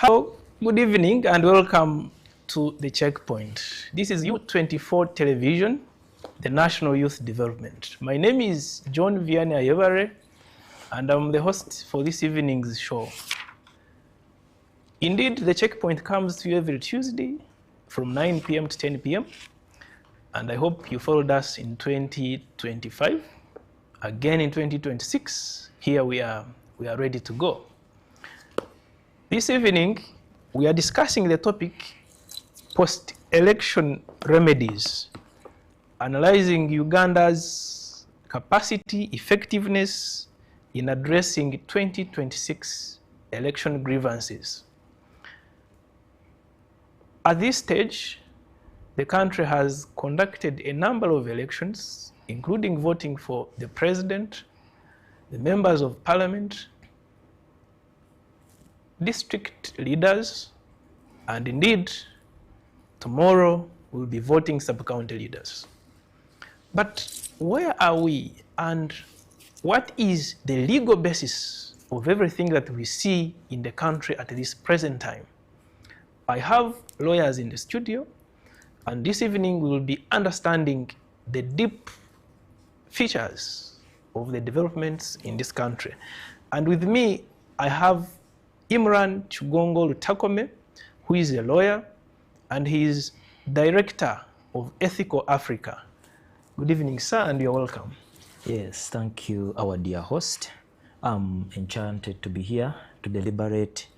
Hello, good evening and welcome to the Checkpoint. This is U24 Television, the National Youth Development. My name is John Vianney Ayebare and I'm the host for this evening's show. Indeed, the Checkpoint comes to you every Tuesday from 9 p.m. to 10 p.m. And I hope you followed us in 2025. Again in 2026, here we are ready to go. This evening, we are discussing the topic post-election remedies, analyzing Uganda's capacity, effectiveness in addressing 2026 election grievances. At this stage, the country has conducted a number of elections, including voting for the president, the members of parliament, district leaders, and indeed, tomorrow we'll be voting sub-county leaders. But where are we and what is the legal basis of everything that we see in the country at this present time? I have lawyers in the studio, and this evening we will be understanding the deep features of the developments in this country. And with me, I have Imran Chugongo Lutakome, who is a lawyer, and he is director of Ethical Africa. Good evening, sir, and you're welcome. Yes, thank you, our dear host. I'm enchanted to be here to deliberate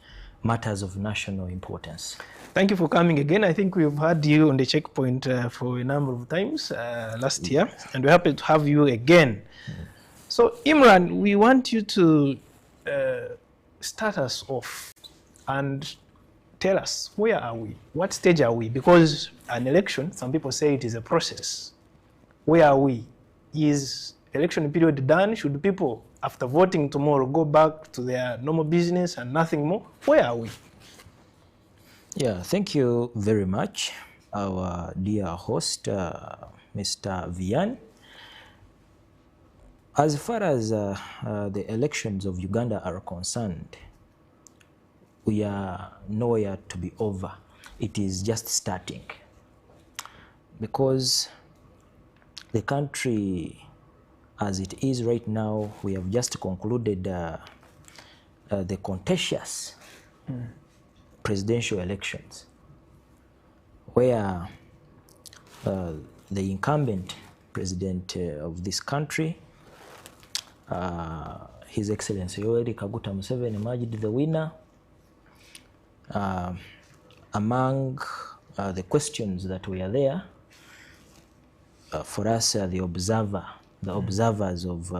matters of national importance. Thank you for coming again. I think we've had you on the Checkpoint for a number of times last year, and we're happy to have you again. So, Imran, we want you to start us off and tell us, where are we? What stage are we? Because an election, some people say it is a process. Where are we? Is election period done? Should people, after voting tomorrow, go back to their normal business and nothing more? Where are we? Yeah, thank you very much, our dear host, Mr. Vian. As far as the elections of Uganda are concerned, we are nowhere to be over. It is just starting. Because the country, as it is right now, we have just concluded the contentious presidential elections, where the incumbent president of this country, His Excellency Yoweri Kaguta Museveni, emerged the winner. Among the questions that were there, for us, the observers of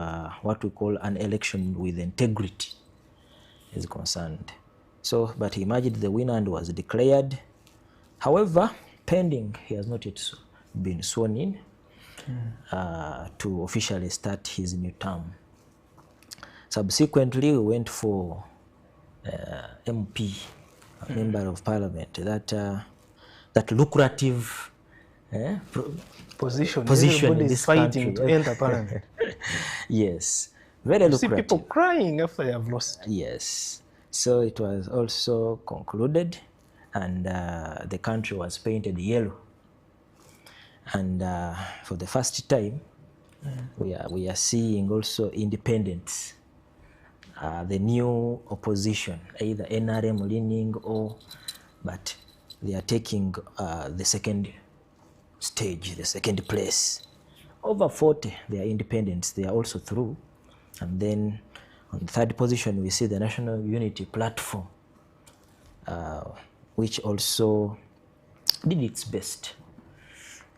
what we call an election with integrity is concerned. So, but he emerged the winner and was declared. However, pending, he has not yet been sworn in to officially start his new term. Subsequently, we went for MP, a member of parliament, that lucrative position in this fighting country. to enter parliament. Yes, very lucrative. See people crying after they have lost. Yes, so it was also concluded, and the country was painted yellow. And for the first time, we are seeing also independents. The new opposition, either NRM leaning but they are taking the second stage, the second place. Over 40, they are independents, they are also through. And then on the third position, we see the National Unity Platform, which also did its best.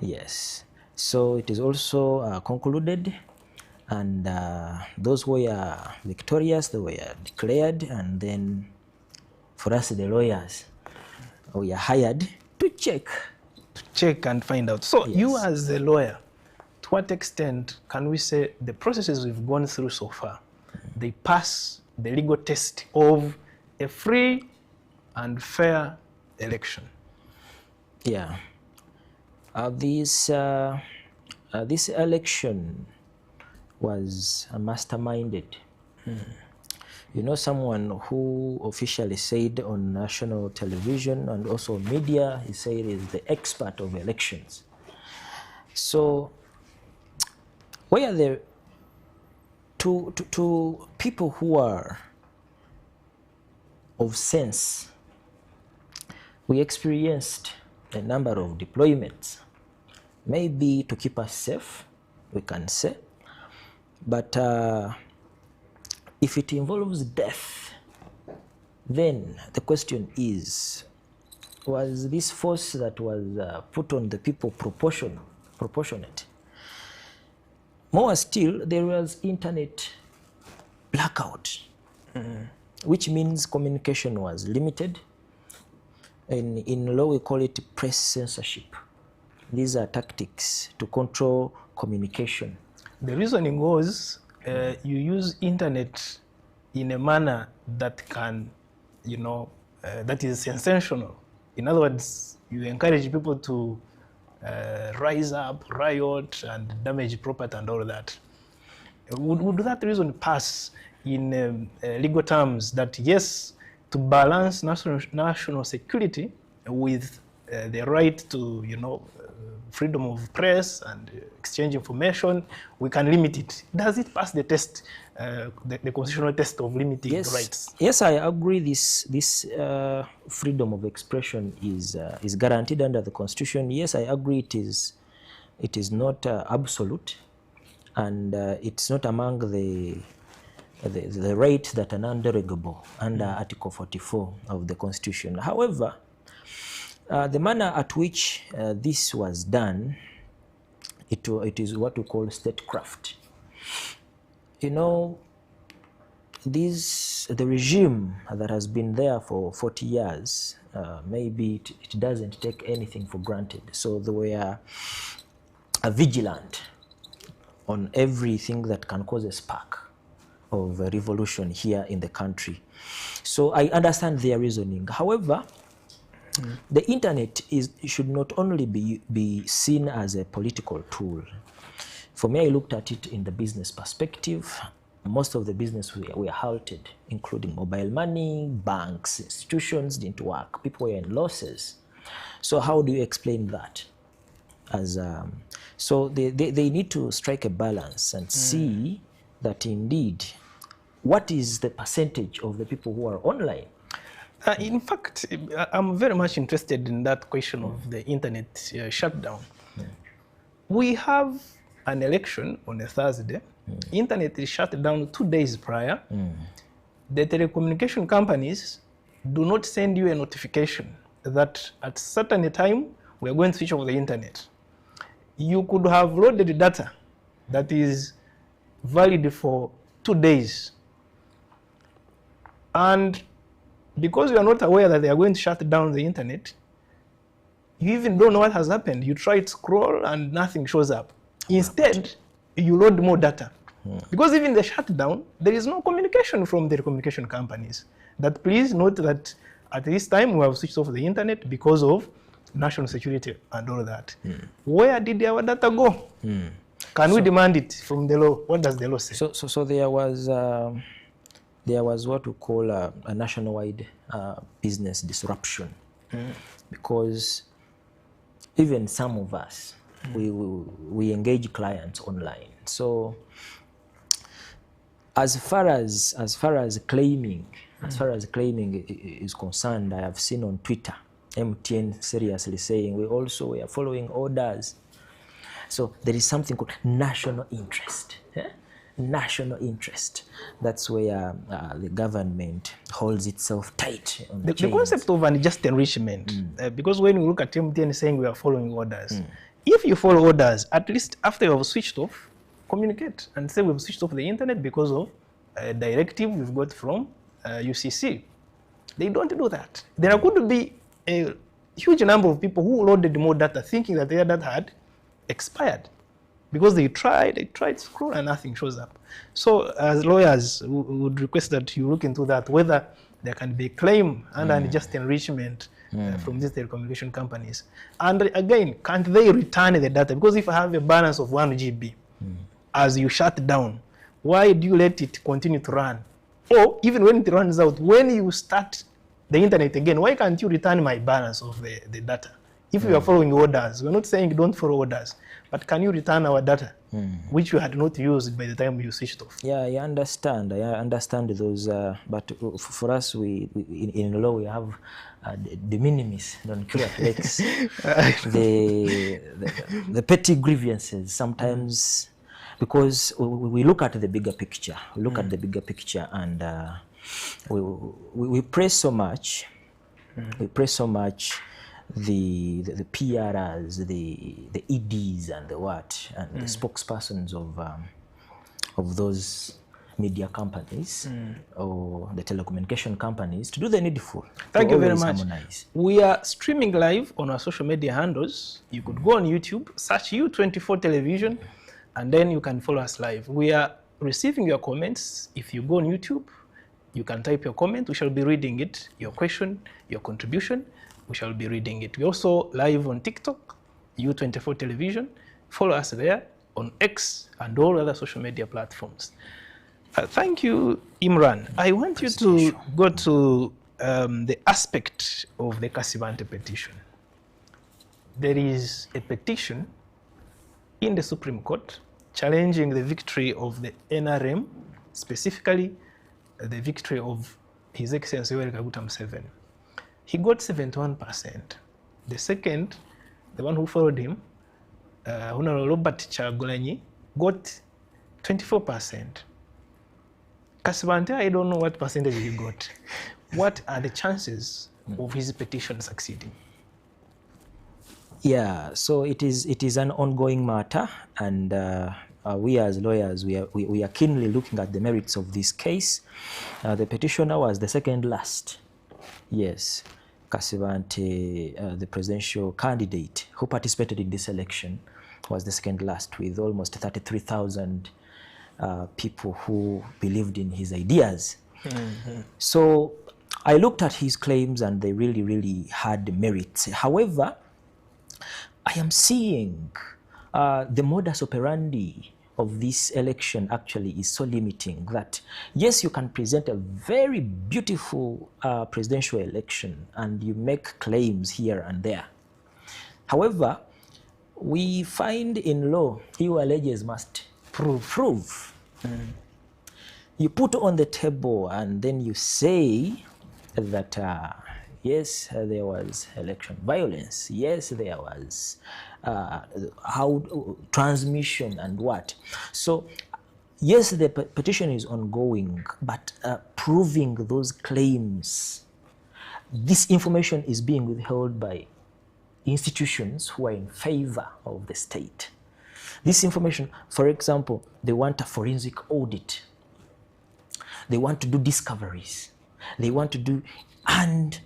Yes, so it is also concluded. And those who were victorious, they were declared, and then for us, the lawyers, we are hired to check. To check and find out. So yes. You as a lawyer, to what extent can we say the processes we've gone through so far, they pass the legal test of a free and fair election? Yeah. This election was masterminded. You know, someone who officially said on national television and also media, he said is the expert of elections. So where the to people who are of sense, we experienced a number of deployments, maybe to keep us safe, we can say, but if it involves death, then the question is, was this force that was put on the people proportionate? More still, there was internet blackout, which means communication was limited. In law, we call it press censorship. These are tactics to control communication. The reasoning was you use internet in a manner that can, you know, that is sensational. In other words, you encourage people to rise up, riot, and damage property and all that. Would that reason pass in legal terms that yes, to balance national security with the right to, you know, freedom of press and exchange information, we can limit it? Does it pass the test, the constitutional test of limiting rights? Yes, I agree. This freedom of expression is guaranteed under the Constitution. Yes, I agree. It is not absolute, and it's not among the rights that are non-derogable under Article 44 of the Constitution. However, the manner at which this was done, it is what we call statecraft. You know, the regime that has been there for 40 years, maybe it doesn't take anything for granted. So they were vigilant on everything that can cause a spark of a revolution here in the country. So I understand their reasoning. However, the internet should not only be seen as a political tool. For me, I looked at it in the business perspective. Most of the business were halted, including mobile money, banks, institutions didn't work. People were in losses. So how do you explain that? So they need to strike a balance and see that indeed, what is the percentage of the people who are online? In fact, I'm very much interested in that question of the internet shutdown. We have an election on a Thursday. Internet is shut down 2 days prior. The telecommunication companies do not send you a notification that at certain time we are going to switch off the internet. You could have loaded data that is valid for 2 days. And because you are not aware that they are going to shut down the internet, you even don't know what has happened. You try to scroll and nothing shows up. Instead, you load more data. Because even the shutdown, there is no communication from the communication companies that please note that at this time we have switched off the internet because of national security and all that. Where did our data go? Can we demand it from the law? What does the law say? So there was what we call a nationwide business disruption, because even some of us, we engage clients online. So as far as claiming is concerned, I have seen on Twitter MTN seriously saying we are following orders. So there is something called national interest. National interest. That's where the government holds itself tight on the concept of unjust enrichment. Because when we look at MTN saying we are following orders, if you follow orders, at least after you have switched off, communicate and say we've switched off the internet because of a directive we've got from UCC. They don't do that. There could be a huge number of people who loaded more data thinking that their data had expired. Because they tried to scroll and nothing shows up. So as lawyers, we would request that you look into that, whether there can be a claim under unjust enrichment from these telecommunication companies. And again, can't they return the data? Because if I have a balance of 1 GB, as you shut down, why do you let it continue to run? Or even when it runs out, when you start the internet again, why can't you return my balance of the data? If you are following orders, we're not saying don't follow orders, but can you return our data, which you had not used by the time you switched off? Yeah, I understand. I understand those, but for us, we in law we have de minimis non curat lex. The petty grievances sometimes, because we look at the bigger picture. We look at the bigger picture, and we praise so much. We praise so much the PRs, the EDs, and the what, and the spokespersons of those media companies or the telecommunication companies to do the needful. Thank you very much. Harmonize. We are streaming live on our social media handles. You could go on YouTube, search U24 Television, and then you can follow us live. We are receiving your comments. If you go on YouTube, you can type your comment. We shall be reading it. Your question, your contribution, we shall be reading it. We're also live on TikTok, U24 Television. Follow us there, on X and all other social media platforms. Thank you, Imran. I want you to go to the aspect of the Kasibante petition. There is a petition in the Supreme Court challenging the victory of the NRM, specifically the victory of His Excellency Yoweri Kaguta Museveni. He got 71%. The second, the one who followed him, Honorable Robert Chagulanyi, got 24%. Kasibante, I don't know what percentage he got. What are the chances of his petition succeeding? Yeah, so it is an ongoing matter, and we as lawyers, we are keenly looking at the merits of this case. The petitioner was the second last. Yes, Kasibante, the presidential candidate who participated in this election, was the second last, with almost 33,000 people who believed in his ideas. So I looked at his claims, and they really, really had merits. However, I am seeing the modus operandi of this election actually is so limiting that, yes, you can present a very beautiful presidential election and you make claims here and there. However, we find in law, he who alleges must prove. You put on the table and then you say that yes, there was election violence. Yes, there was transmission and what. So, yes, the petition is ongoing, but proving those claims, this information is being withheld by institutions who are in favor of the state. This information, for example, they want a forensic audit. They want to do discoveries. They want to do, and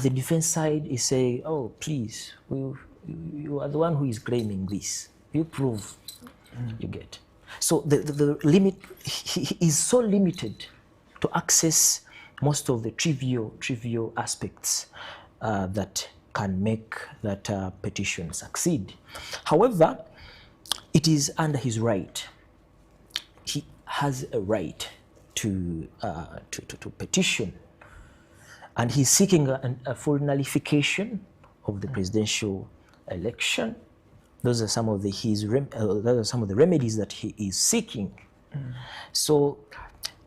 the defense side is saying, oh, please, you are the one who is claiming this. You prove, you get. So the limit, he is so limited to access most of the trivial aspects that can make that petition succeed. However, it is under his right. He has a right to petition, and he's seeking a full nullification of the presidential election. Those are some of the remedies that he is seeking. So,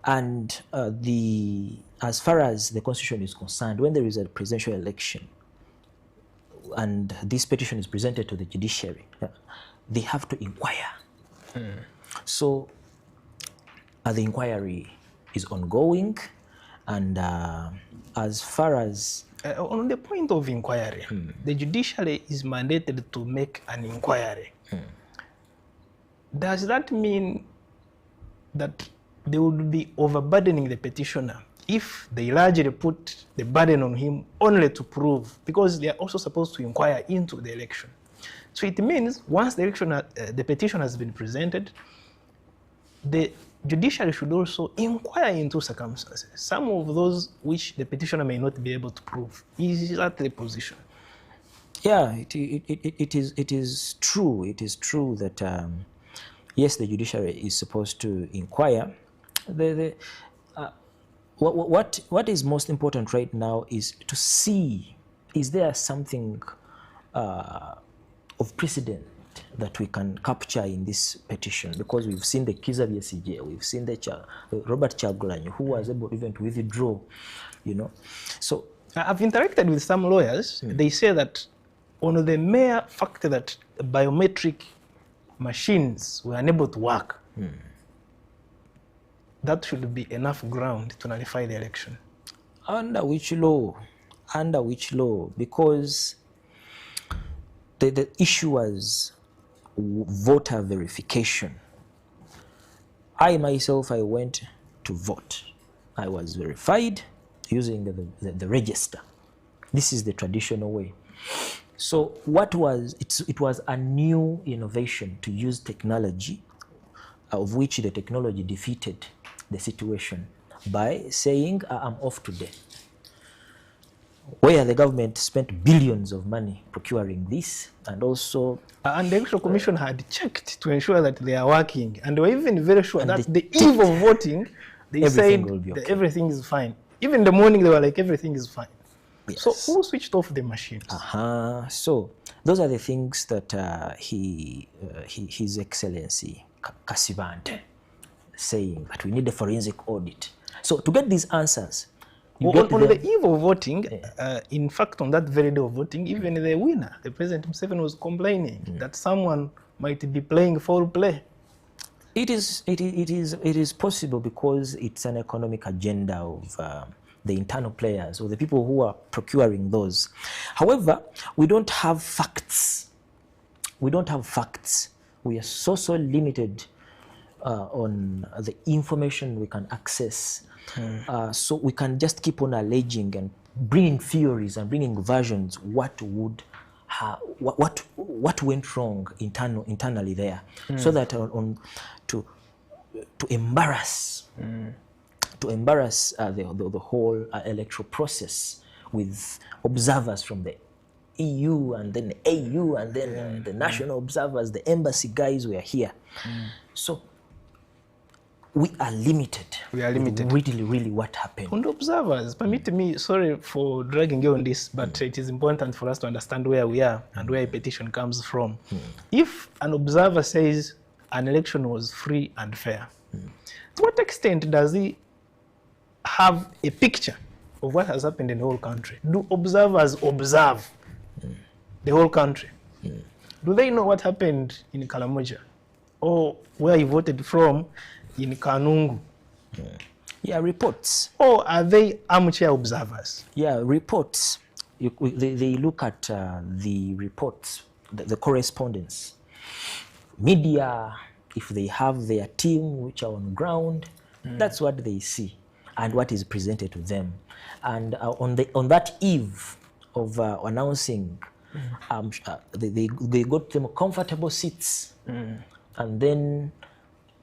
and as far as the Constitution is concerned, when there is a presidential election and this petition is presented to the judiciary, they have to inquire. So the inquiry is ongoing, and as far as on the point of inquiry, the judiciary is mandated to make an inquiry. Does that mean that they would be overburdening the petitioner if they largely put the burden on him only to prove, because they are also supposed to inquire into the election? So it means once the election, the petition has been presented, the judiciary should also inquire into circumstances, some of those which the petitioner may not be able to prove. Is that the position? Yeah, it is true. It is true that yes, the judiciary is supposed to inquire. what is most important right now is to see, is there something of precedent that we can capture in this petition? Because we've seen the Kizza Besigye, we've seen the Robert Kyagulanyi, who was able even to withdraw, you know. So I've interacted with some lawyers. They say that on the mere fact that biometric machines were unable to work, that should be enough ground to nullify the election. Under which law? Under which law? Because the issue was voter verification. I myself, I went to vote. I was verified using the register. This is the traditional way. So what was, it was a new innovation to use technology, of which the technology defeated the situation by saying, I'm off today. Where the government spent billions of money procuring this, and also... and the Electoral Commission had checked to ensure that they are working, and they were even very sure that the eve of voting, they said that everything is fine. Even in the morning, they were like, everything is fine. Yes. So who switched off the machines? So those are the things that His Excellency Kasibante saying that we need a forensic audit. So to get these answers, on the eve of voting, in fact, on that very day of voting, even the winner, the President Museveni, was complaining that someone might be playing foul play. It is possible because it's an economic agenda of the internal players or the people who are procuring those. However, we don't have facts. We don't have facts. We are so limited on the information we can access. So we can just keep on alleging and bringing theories and bringing versions. What went wrong internally there, so that to embarrass the whole electoral process with observers from the EU and then the AU and then the national observers, the embassy guys were here. So we are limited. We are limited. Really what happened. On the observers, permit me, sorry for dragging you on this, but it is important for us to understand where we are and where a petition comes from. If an observer says an election was free and fair, to what extent does he have a picture of what has happened in the whole country? Do observers observe the whole country? Do they know what happened in Kalamoja or where he voted from in Kanungu? Yeah, reports. Or are they armchair observers? Yeah, reports. They look at the reports, the correspondence. Media, if they have their team which are on ground, that's what they see and what is presented to them. And on that eve of announcing, they got them comfortable seats and then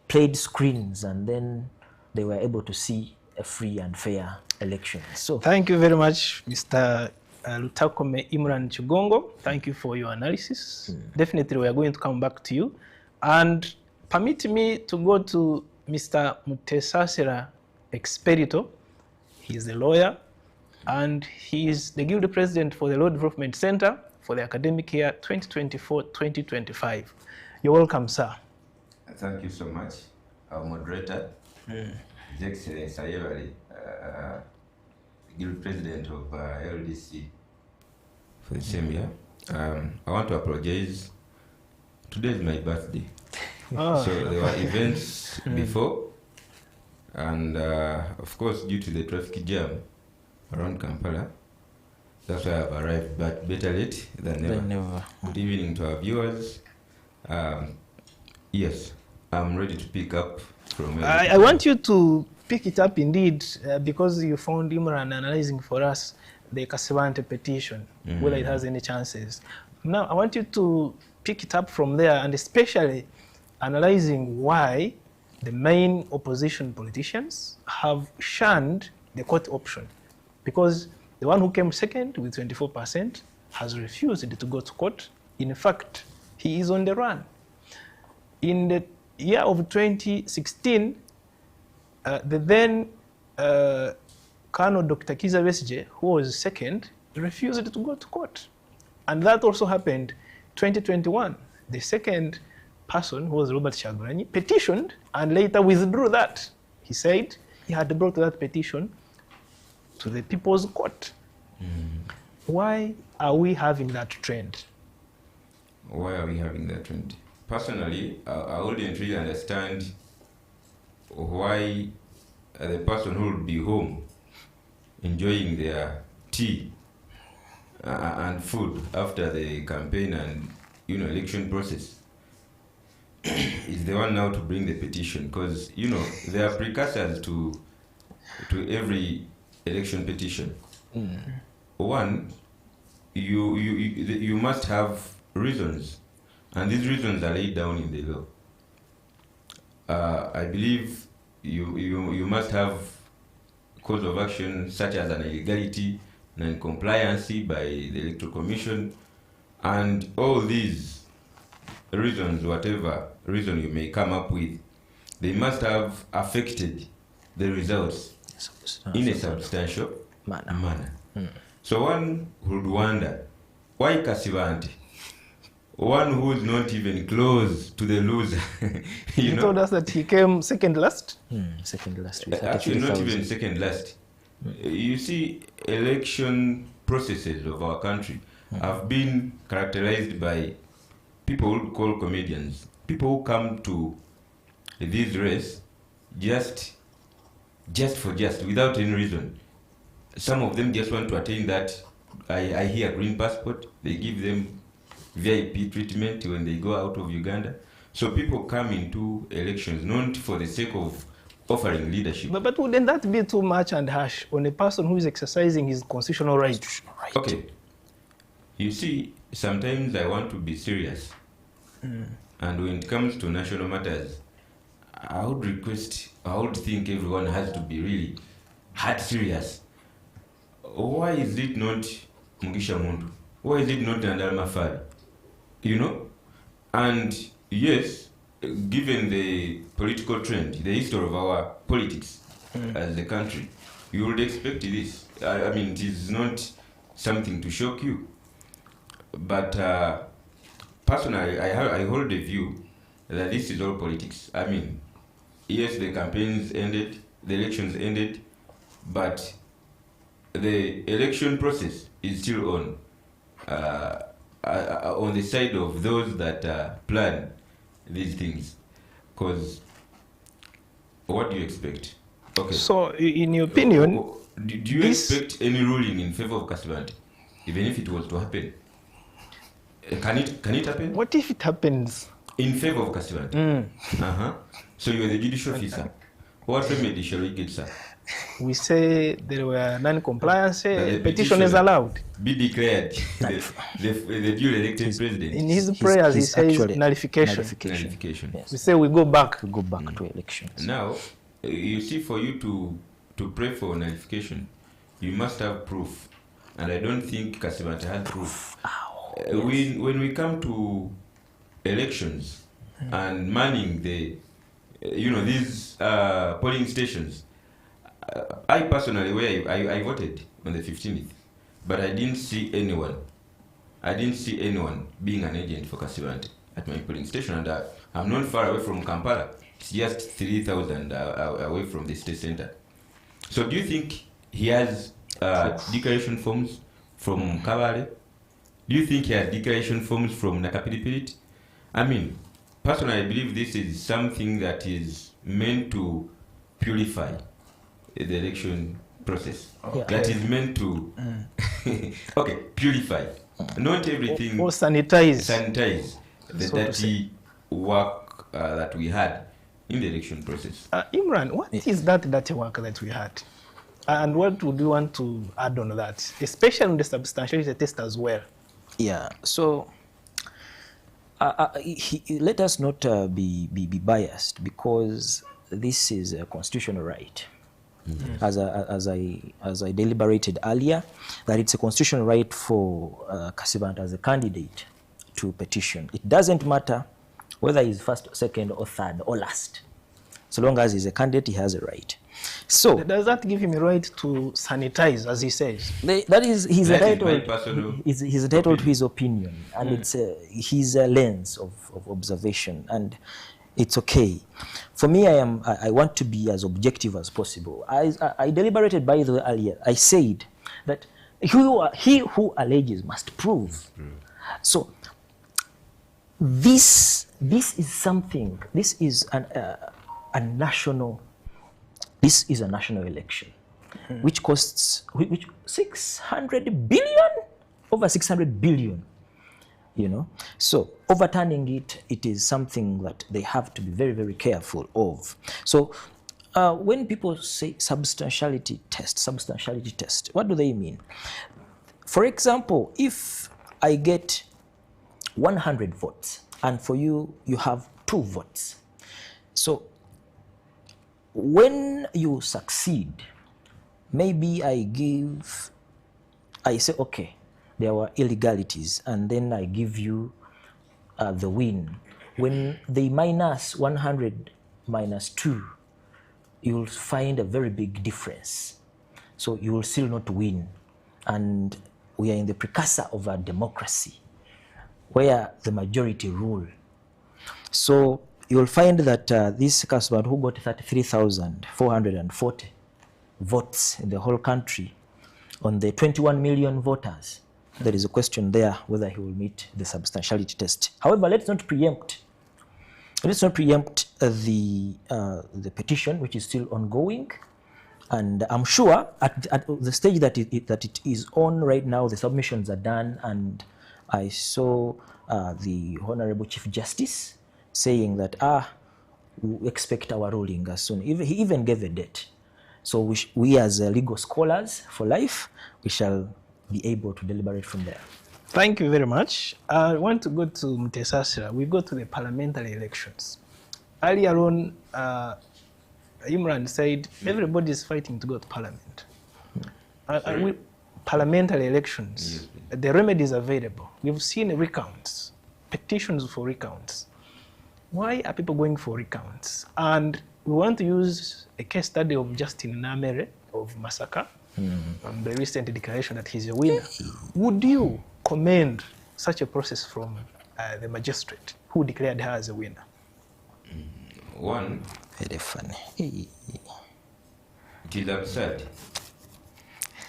played screens, and then they were able to see a free and fair election. So thank you very much, Mr. Lutakome Imran Chigongo. Thank you for your analysis. Definitely we are going to come back to you. And permit me to go to Mr. Mutesasira Expedito. He is a lawyer and he is the Guild President for the Law Development Center for the academic year 2024-2025. You're welcome, sir. Thank you so much. Our moderator, His Excellency Ayebali, Guild President of LDC for the same year. I want to apologize. Today is my birthday. So there were events before, and of course, due to the traffic jam around Kampala, that's why I've arrived, but better late than never. Good evening to our viewers. Yes, I'm ready to pick up from where I want you to pick it up indeed, because you found Imran analyzing for us the Kasibante petition, whether it has any chances. Now, I want you to pick it up from there, and especially analyzing why the main opposition politicians have shunned the court option. Because the one who came second with 24% has refused to go to court. In fact, he is on the run. In the year of 2016, the then Colonel Dr. Kizza Besigye, who was second, refused to go to court. And that also happened 2021. The second person, who was Robert Kyagulanyi, petitioned and later withdrew that. He said he had brought that petition to the People's Court. Why are we having that trend? Why are we having that trend? Personally, I wouldn't really understand why the person who would be home enjoying their tea and food after the campaign and election process is the one now to bring the petition, because there are precursors to every election petition. One, you must have reasons, and these reasons are laid down in the law. I believe you must have cause of action such as an illegality, non-compliance by the Electoral Commission, and all these reasons, whatever reason you may come up with, they must have affected the results in a substantial manner. So one would wonder, why Kasibante? One who is not even close to the loser. You told us that he came second last? Second last. Actually, not even second last. You see, election processes of our country have been characterized by people who call comedians. People who come to this race just without any reason. Some of them just want to attain that, I hear, green passport. They give them VIP treatment when they go out of Uganda. So people come into elections not for the sake of offering leadership. But wouldn't that be too much and harsh on a person who is exercising his constitutional right? Okay. You see, sometimes I want to be serious. And when it comes to national matters, I would think everyone has to be really heart serious. Why is it not Mugisha Mundu? Why is it not Nandala Mafari? And yes, given the political trend, the history of our politics as a country, you would expect this. I mean, it is not something to shock you. But personally, I hold the view that this is all politics. I mean, yes, the campaigns ended, the elections ended, but the election process is still on the side of those that plan these things. Because what do you expect? Okay. So, in your opinion, do you expect any ruling in favor of Kasibante, even if it was to happen? Can it happen? What if it happens in favor of Kasibante? So you are the judicial officer. What remedy shall we get, sir? We say there were non-compliance, petition is allowed. Be declared the duly elected president. In his prayers, he says nullification. Yes. We say we go back. To elections. Now, you see, for you to pray for nullification, you must have proof. And I don't think Kasibante has proof. When we come to elections and manning the, these polling stations, I personally, I voted on the 15th, but I didn't see anyone. Being an agent for Kasibante at my polling station, and I'm not far away from Kampala. It's just 3,000 away from the state center. So do you think he has declaration forms from Kabale? Do you think he has declaration forms from Nakapiripirit? I mean, personally, I believe this is something that is meant to purify the election process. That is meant to purify. Not everything. Or sanitize. Sanitize the dirty work that we had in the election process. Imran, what is that dirty work that we had? And what would you want to add on that, especially on the substantiality test as well? Yeah, so let us not be biased, because this is a constitutional right. As I deliberated earlier, that it's a constitutional right for Kasibante as a candidate to petition. It doesn't matter whether he's first, second, or third, or last. So long as he's a candidate, he has a right. So Does that give him a right to sanitize, as he says? that is he's That is my entitled. personal He's entitled to his opinion, and it's his lens of observation, and it's okay. For me, I want to be as objective as possible. I deliberated, by the way, earlier. I said that he who alleges must prove. So this is something. This is a national. This is a national election, which costs which 600 billion, over 600 billion. You know, so overturning it is something that they have to be very, very careful of. So when people say substantiality test, what do they mean? For example, if I get 100 votes and for you have 2 votes, so when you succeed, maybe I say, okay, there were illegalities, and then I give you the win. When they minus 100 minus 2, you'll find a very big difference. So you will still not win. And we are in the precursor of a democracy where the majority rule. So you'll find that this Kasban, who got 33,440 votes in the whole country, on the 21 million voters, there is a question there whether he will meet the substantiality test. However, let's not preempt. Let's not preempt the petition, which is still ongoing, and I'm sure at the stage that it is on right now, the submissions are done, and I saw the Honorable Chief Justice saying that we expect our ruling as soon. He even gave a date. So we as legal scholars for life, we shall be able to deliberate from there. Thank you very much. I want to go to Mutesasira. We go to the parliamentary elections. Earlier on, Imran said everybody is fighting to go to parliament. Parliamentary elections, the remedies available. We've seen recounts, petitions for recounts. Why are people going for recounts? And we want to use a case study of Justin Namere of Masaka, the recent declaration that he's a winner. Would you commend such a process from the magistrate who declared her as a winner? One, Very funny. it is absurd.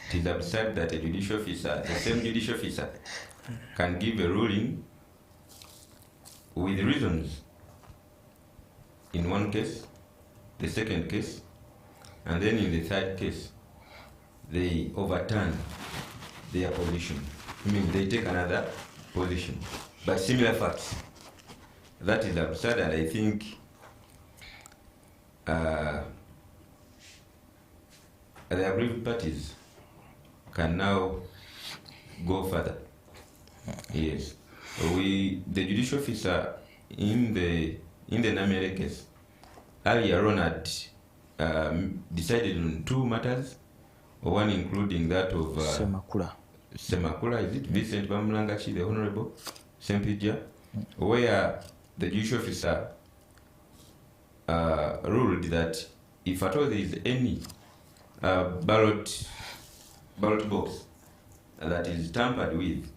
It is absurd that a judicial officer, the same judicial officer, can give a ruling with reasons in one case, the second case, and then in the third case, they overturn their position. I mean, they take another position, but similar facts. That is absurd, and I think the aggrieved parties can now go further. Yes, the judicial officer in the Namere case earlier on had decided on 2 matters, one including that of Semakula, is it Vincent Bamulangachi, the Honorable Sempija, where the judicial officer ruled that if at all there is any ballot box that is tampered with,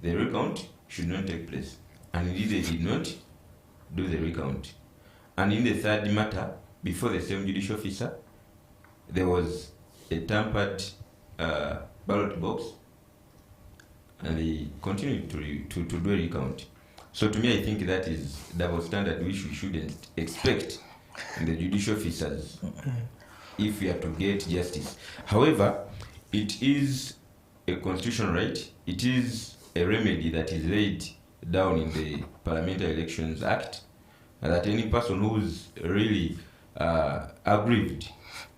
the recount should not take place. And indeed they did not do the recount. And in the third matter, before the same judicial officer, there was a tampered ballot box, and they continued to do a recount. So to me, I think that is double standard which we shouldn't expect in the judicial officers if we are to get justice. However, it is a constitutional right. It is a remedy that is laid down in the Parliamentary Elections Act, that any person who's really aggrieved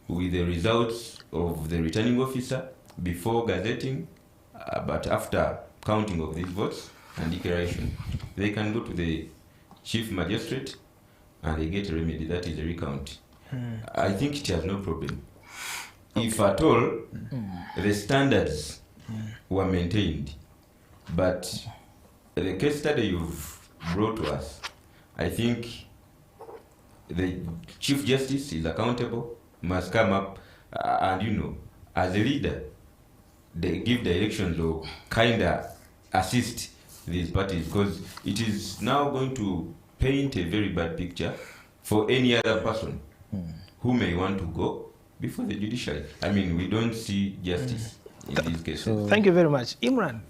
with the results of the returning officer before gazetting, but after counting of these votes and declaration, they can go to the chief magistrate and they get a remedy, that is a recount. I think it has no problem. Okay. If at all, the standards were maintained, but the case study you've brought to us, I think the Chief Justice is accountable, must come up and, you know, as a leader, they give directions or kind of assist these parties, because it is now going to paint a very bad picture for any other person who may want to go before the judiciary. I mean, we don't see justice in these cases. Thank you very much. Imran,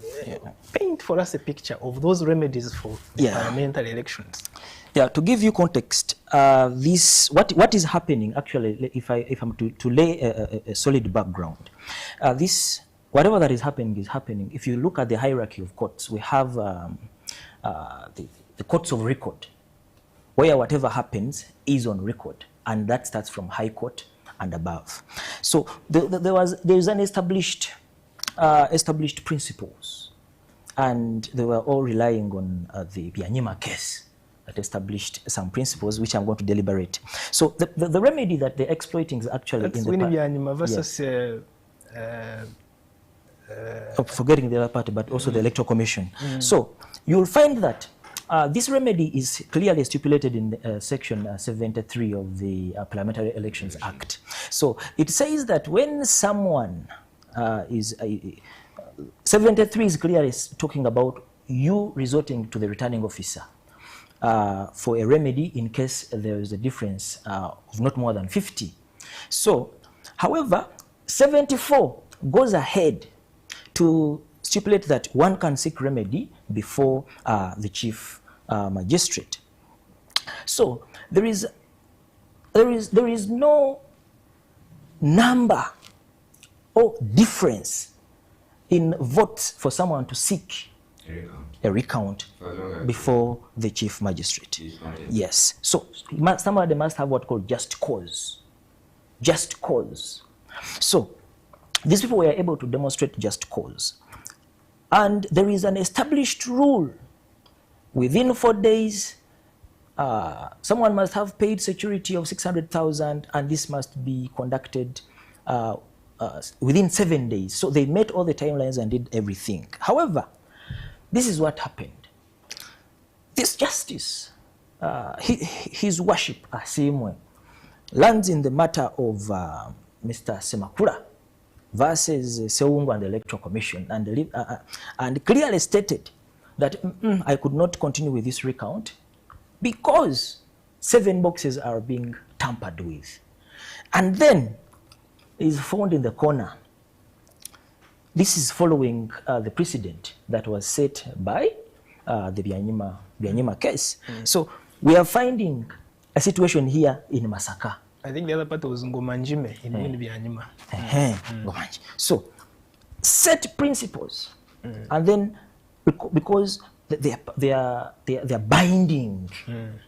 paint for us a picture of those remedies for parliamentary elections. Yeah, to give you context, what is happening actually, if I'm to lay a solid background, whatever that is happening. If you look at the hierarchy of courts, we have the courts of record, where whatever happens is on record, and that starts from High Court and above. So there is an established principles, and they were all relying on the Byanyima case that established some principles, which I'm going to deliberate. So the remedy that they're exploiting is actually that's in the Byanyima versus. Forgetting the other party, but also the Electoral Commission. So you'll find that this remedy is clearly stipulated in Section 73 of the Parliamentary Elections Act. So it says that when someone 73 is clearly talking about you resorting to the returning officer for a remedy in case there is a difference of not more than 50. So, however, 74 goes ahead to stipulate that one can seek remedy before the chief magistrate. So there is no number or difference in votes for someone to seek a recount before the chief magistrate. Yes. So somebody must have what called just cause. Just cause. So these people were able to demonstrate just cause. And there is an established rule. Within 4 days, someone must have paid security of 600,000, and this must be conducted within 7 days. So they met all the timelines and did everything. However, this is what happened. This justice, his worship, Asimwe, lands in the matter of Mr. Semakula versus Sewungu and the Electoral Commission, and clearly stated that I could not continue with this recount because 7 boxes are being tampered with. And then is found in the corner. This is following the precedent that was set by the Byanyima case. So we are finding a situation here in Masaka. I think the other part was Ngomanjime in Byanyima. So set principles, and then because they are binding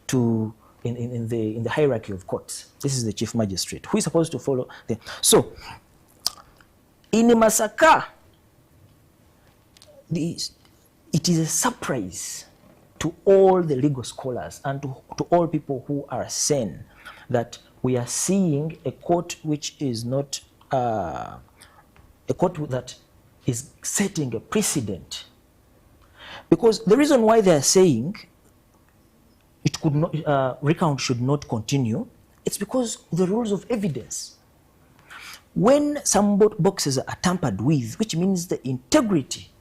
to in the hierarchy of courts. This is the chief magistrate who is supposed to follow them. So in Masaka, it is a surprise to all the legal scholars and to all people who are sane that we are seeing a court which is not a court that is setting a precedent. Because the reason why they are saying it could not, recount should not continue, it's because the rules of evidence. When some boxes are tampered with, which means the integrity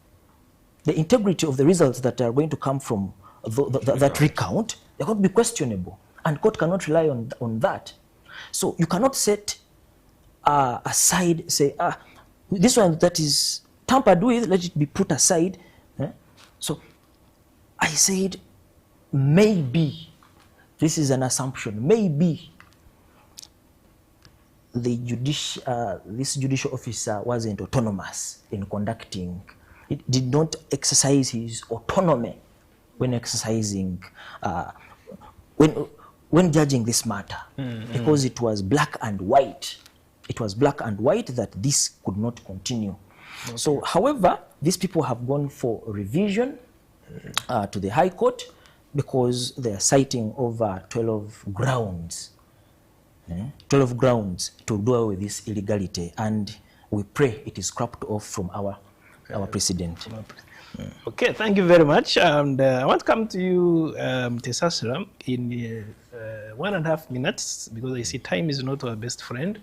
of the results that are going to come from that recount, they're going to be questionable, and court cannot rely on that. So you cannot set aside, say, this one that is tampered with, let it be put aside. So I said, maybe, this is an assumption, maybe this judicial officer wasn't autonomous in conducting, it did not exercise his autonomy when exercising, when judging this matter, because it was black and white. It was black and white that this could not continue. Okay. So, however, these people have gone for revision to the High Court because they are citing over 12 grounds. 12 grounds to do away with this illegality, and we pray it is scrapped off from our precedent. Okay, thank you very much. And I want to come to you, Tesasra, in 1.5 minutes, because I see time is not our best friend.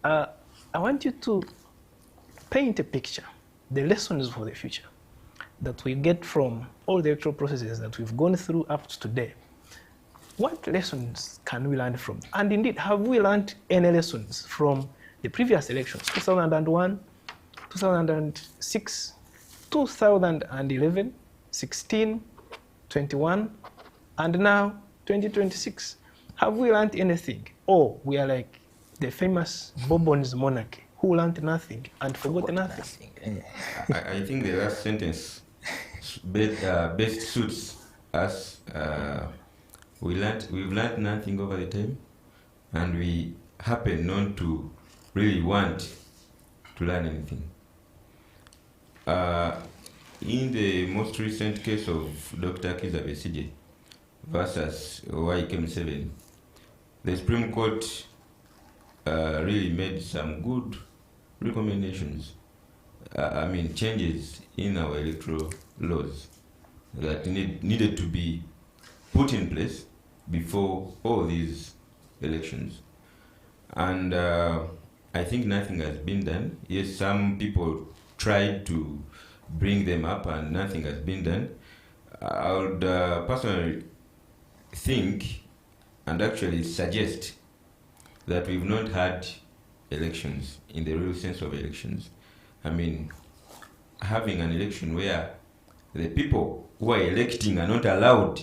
I want you to paint a picture, the lessons for the future that we get from all the electoral processes that we've gone through up to today. What lessons can we learn from? And indeed, have we learned any lessons from the previous elections, 2001, 2006, 2011, 16, 21, and now 2026? Have we learned anything? Or we are like the famous Bourbon's monarchy, who learned nothing and forgot nothing? I think the last sentence best suits us. We've learned nothing over the time, and we happen not to really want to learn anything. In the most recent case of Dr. Kizza Besigye versus YKM7, the Supreme Court really made some good recommendations. Changes in our electoral laws that needed to be put in place before all these elections. And I think nothing has been done. Yes, some people tried to bring them up and nothing has been done. I would personally think and actually suggest that we've not had elections in the real sense of elections. Having an election where the people who are electing are not allowed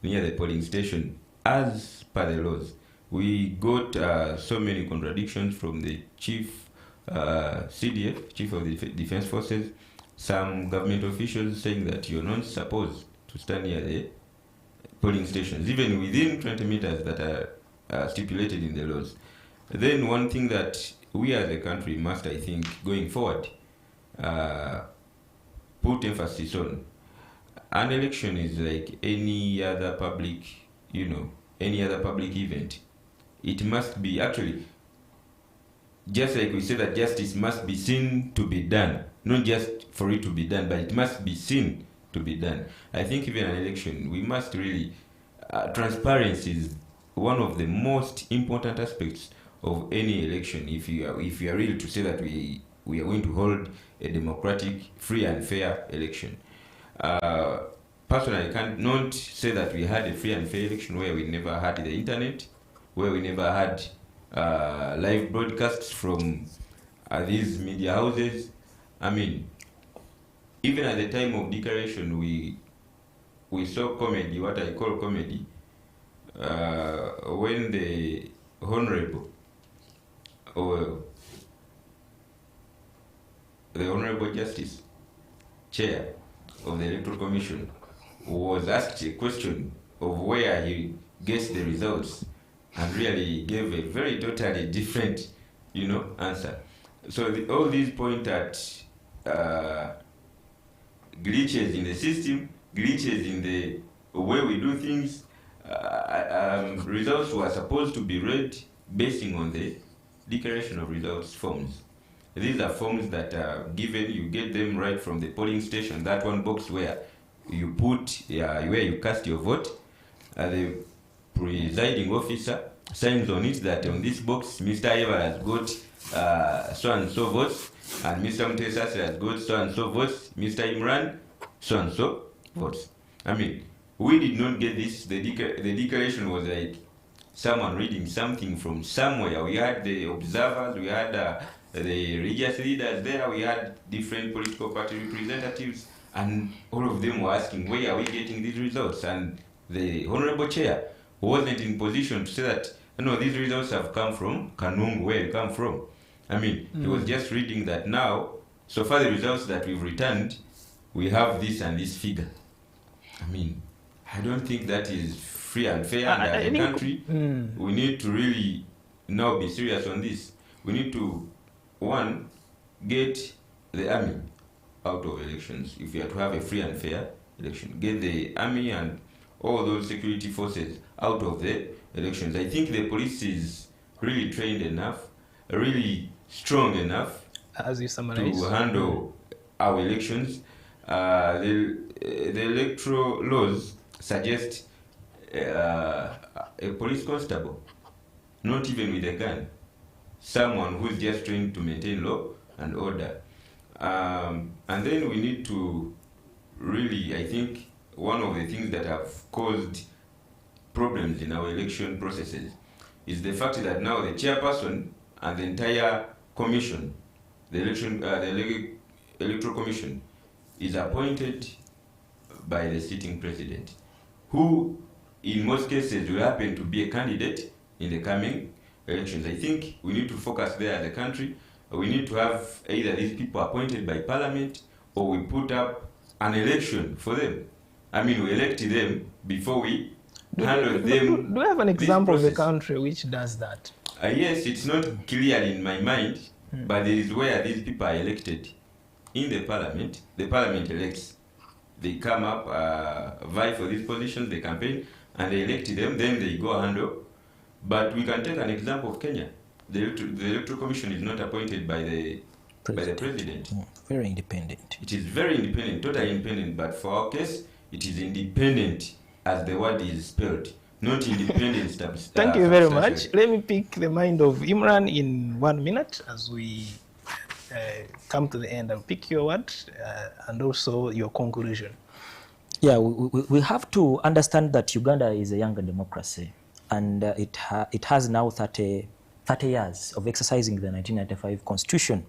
near the polling station as per the laws. We got so many contradictions from the chief CDF, Chief of the Defense Forces, some government officials saying that you're not supposed to stand near the polling stations, even within 20 meters that are stipulated in the laws. Then one thing that we as a country must, I think, going forward, put emphasis on. An election is like any other public, any other public event. It must be actually, just like we say that justice must be seen to be done, not just for it to be done, but it must be seen to be done. I think even an election, we must really, transparency is one of the most important aspects of any election. If you are really to say that we are going to hold a democratic, free and fair election. Personally, I cannot say that we had a free and fair election where we never had the internet, where we never had live broadcasts from these media houses. Even at the time of declaration, we saw comedy, what I call comedy, when the Honorable Justice, Chair of the Electoral Commission, was asked a question of where he gets the results, and really gave a very totally different, answer. So all these point at glitches in the system, glitches in the way we do things. Results were supposed to be read basing on the declaration of results forms. These are forms that are given, you get them right from the polling station, that one box where you put, where you cast your vote. The presiding officer signs on it that on this box, Mr. Eva has got so and so votes, and Mr. Mutesas has got so and so votes, Mr. Imran, so and so votes. We did not get this. The declaration was like someone reading something from somewhere. We had the observers, we had the religious leaders there, we had different political party representatives, and all of them were asking, where are we getting these results? And the Honorable Chair wasn't in position to say that, no, these results have come from Kanungu, where you come from. He was just reading that now, so far the results that we've returned, we have this and this figure. I don't think that is free and fair. And as a country, we need to really now be serious on this. We need to, one, get the army out of elections. If we are to have a free and fair election, get the army and all those security forces out of the elections. I think the police is really trained enough, really strong enough, as you summarize, to handle our elections. the electoral laws suggest a police constable, not even with a gun, someone who's just trained to maintain law and order. And then we need to really, I think, one of the things that have caused problems in our election processes is the fact that now the chairperson and the entire commission, the electoral commission, is appointed by the sitting president, who in most cases will happen to be a candidate in the coming elections. I think we need to focus there as a country. We need to have either these people appointed by parliament, or we put up an election for them. I mean, we elect them before we handle them. Do you have an example of a country which does that? Yes, it's not clear in my mind, but there is where these people are elected in the parliament elects. They come up, vie for these positions, they campaign, and they elect them, then they go handle. But we can take an example of Kenya. The electoral commission is not appointed by the president. Very independent. It is very independent, totally independent, but for our case, it is independent as the word is spelled, not independent. Thank you very much. Let me pick the mind of Imran in 1 minute as we come to the end. I'll pick your word and also your conclusion. Yeah, we have to understand that Uganda is a younger democracy, and it has now 30 years of exercising the 1995 constitution.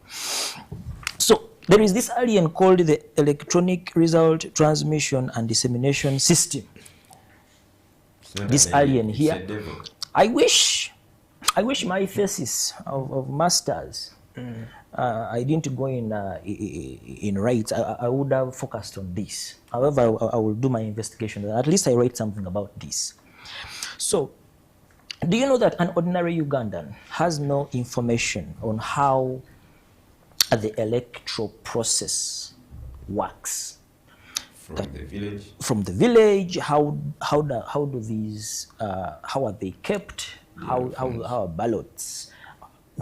So there is this alien called the Electronic Result Transmission and Dissemination System. This alien here, I wish my thesis of masters, I didn't go in rights. I would have focused on this. However, I will do my investigation. At least I write something about this. So, do you know that an ordinary Ugandan has no information on how the electoral process works? From the village, how do these how are they kept? How are ballots?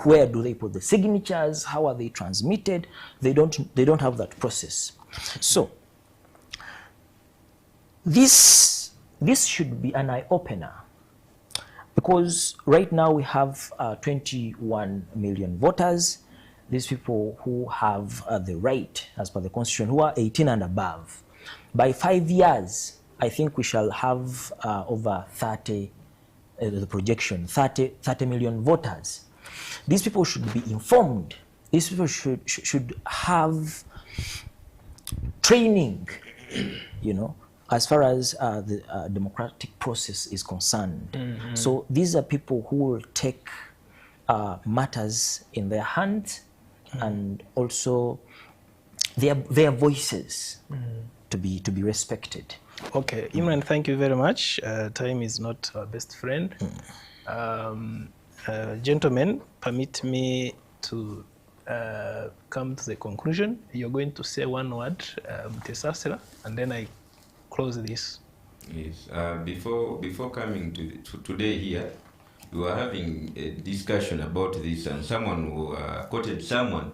Where do they put the signatures? How are they transmitted? They don't have that process. So this should be an eye-opener, because right now we have 21 million voters. These people who have the right, as per the constitution, who are 18 and above. By 5 years, I think we shall have over 30, the projection, 30 million voters. These people should be informed. These people should have training, you know, as far as the democratic process is concerned. Mm-hmm. So these are people who will take matters in their hands, and also their voices to be respected. Okay, Imran, thank you very much. Time is not our best friend. Gentlemen, permit me to come to the conclusion. You're going to say one word, Mutesasira, and then I close this. Yes. Before coming to today here, we were having a discussion about this, and someone who, quoted someone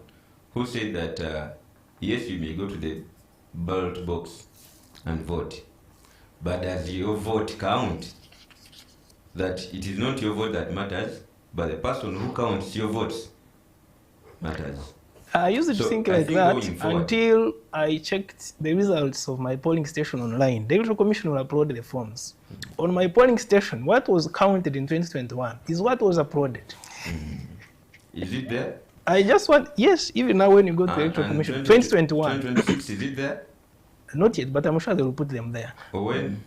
who said that yes, you may go to the ballot box and vote, but does your vote count? That it is not your vote that matters, but the person who counts your votes matters. I used to think like that until I checked the results of my polling station online. The Electoral Commission will upload the forms. On my polling station, what was counted in 2021 is what was uploaded. Is it there? I just want, yes, even now when you go to the Electoral Commission, 2021. 2026, is it there? Not yet, but I'm sure they will put them there. When?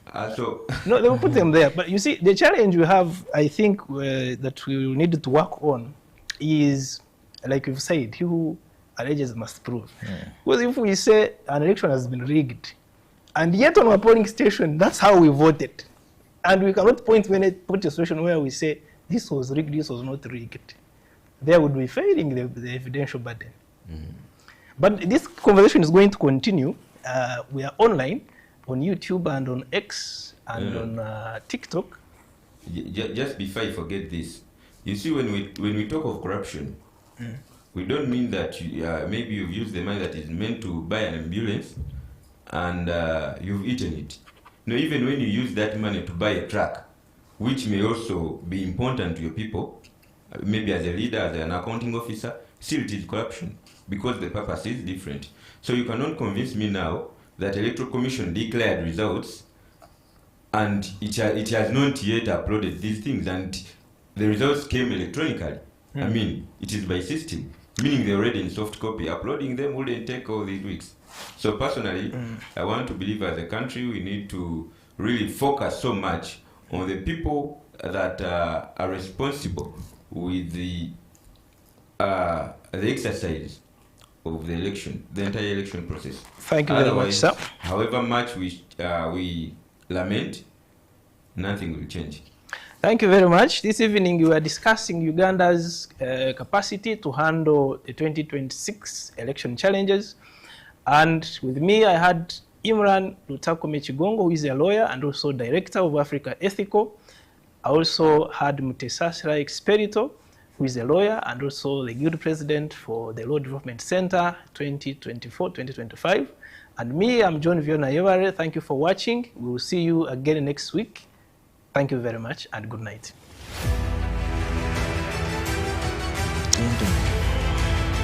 No, they will put them there. But you see, the challenge we have, I think, that we will need to work on is, like you've said, he who alleges must prove. Because if we say an election has been rigged, and yet on our polling station, that's how we voted, and we cannot point to a situation where we say this was rigged, this was not rigged, there would be failing the evidential burden. But this conversation is going to continue. We are online on YouTube and on X and on TikTok. Just before I forget this, you see, when we talk of corruption, we don't mean that maybe you've used the money that is meant to buy an ambulance and you've eaten it. Even when you use that money to buy a truck, which may also be important to your people, maybe as a leader, as an accounting officer, still it is corruption because the purpose is different. So you cannot convince me now that Electoral Commission declared results and it has not yet uploaded these things, and the results came electronically. I mean, it is by system, meaning they're already in soft copy. Uploading them wouldn't take all these weeks. So personally, I want to believe as a country we need to really focus so much on the people that are responsible with the exercise of the election, the entire election process. Thank you very much, sir. However much we lament, nothing will change. Thank you very much. This evening we are discussing Uganda's capacity to handle the 2026 election challenges. And with me, I had Imran Lutakome Chigongo, who is a lawyer and also director of Africa Ethical. I also had Mutesasira Expedito, who is a lawyer and also the guild president for the Law Development Center 2024-2025. And me, I'm John Viona Yevare. Thank you for watching. We will see you again next week. Thank you very much and good night.